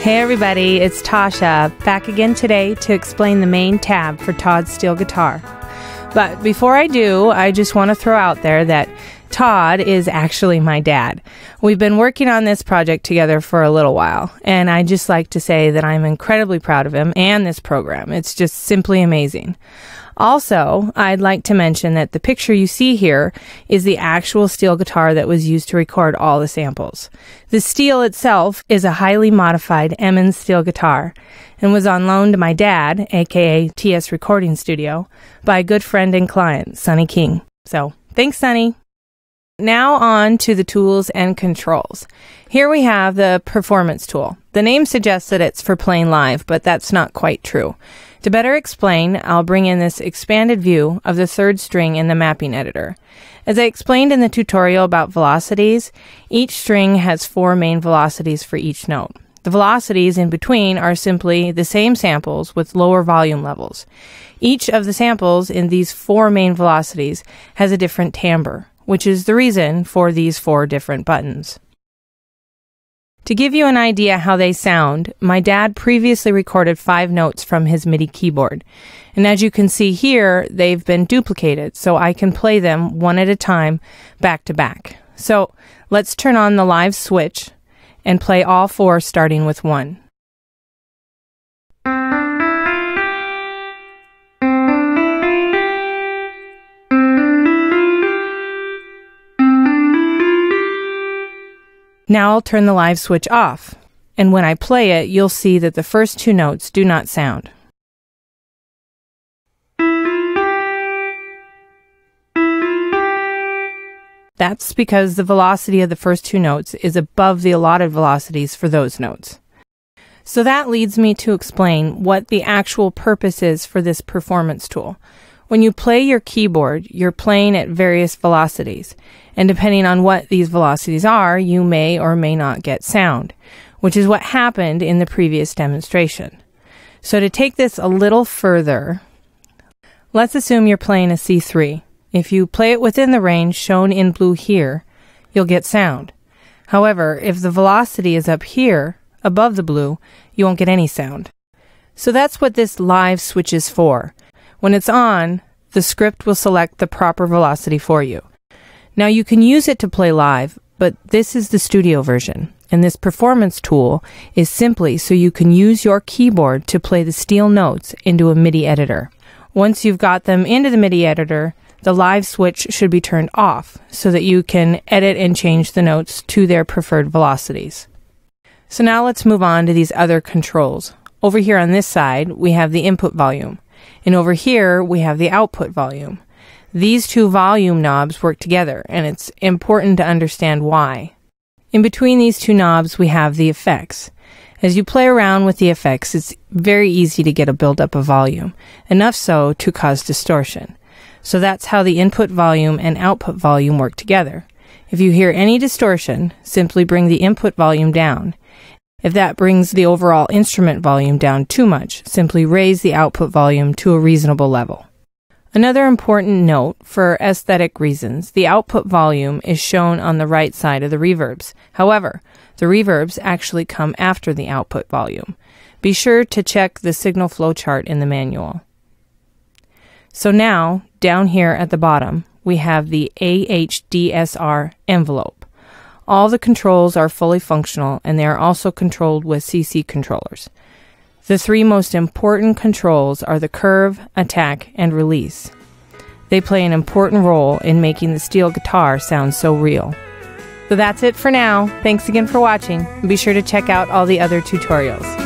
Hey everybody, it's Tasha, back again today to explain the main tab for Todd's steel guitar. But before I do, I just want to throw out there that Todd is actually my dad. We've been working on this project together for a little while, and I'd just like to say that I'm incredibly proud of him and this program. It's just simply amazing. Also, I'd like to mention that the picture you see here is the actual steel guitar that was used to record all the samples. The steel itself is a highly modified Emmons steel guitar and was on loan to my dad, aka TS Recording Studio, by a good friend and client, Sonny King. So, thanks, Sonny. Now on to the tools and controls. Here we have the performance tool. The name suggests that it's for playing live, but that's not quite true. To better explain, I'll bring in this expanded view of the third string in the mapping editor. As I explained in the tutorial about velocities, each string has 4 main velocities for each note. The velocities in between are simply the same samples with lower volume levels. Each of the samples in these 4 main velocities has a different timbre, which is the reason for these 4 different buttons. To give you an idea how they sound, my dad previously recorded 5 notes from his Midi keyboard. And as you can see here, they've been duplicated, so I can play them one at a time, back to back. So let's turn on the live switch and play all 4 starting with 1. Now I'll turn the live switch off, and when I play it, you'll see that the first 2 notes do not sound. That's because the velocity of the first 2 notes is above the allotted velocities for those notes. So that leads me to explain what the actual purpose is for this performance tool. When you play your keyboard, you're playing at various velocities, and depending on what these velocities are, you may or may not get sound, which is what happened in the previous demonstration. So to take this a little further, let's assume you're playing a C3. If you play it within the range shown in blue here, you'll get sound. However, if the velocity is up here, above the blue, you won't get any sound. So that's what this live switch is for. When it's on, the script will select the proper velocity for you. Now you can use it to play live, but this is the studio version, and this performance tool is simply so you can use your keyboard to play the steel notes into a Midi editor. Once you've got them into the Midi editor, the live switch should be turned off so that you can edit and change the notes to their preferred velocities. So now let's move on to these other controls. Over here on this side, we have the input volume. And over here, we have the output volume. These 2 volume knobs work together, and it's important to understand why. In between these 2 knobs, we have the effects. As you play around with the effects, it's very easy to get a buildup of volume, enough so to cause distortion. So that's how the input volume and output volume work together. If you hear any distortion, simply bring the input volume down. If that brings the overall instrument volume down too much, simply raise the output volume to a reasonable level. Another important note, for aesthetic reasons, the output volume is shown on the right side of the reverbs. However, the reverbs actually come after the output volume. Be sure to check the signal flow chart in the manual. So now, down here at the bottom, we have the AHDSR envelope. All the controls are fully functional, and they are also controlled with CC controllers. The 3 most important controls are the curve, attack, and release. They play an important role in making the steel guitar sound so real. So that's it for now. Thanks again for watching. Be sure to check out all the other tutorials.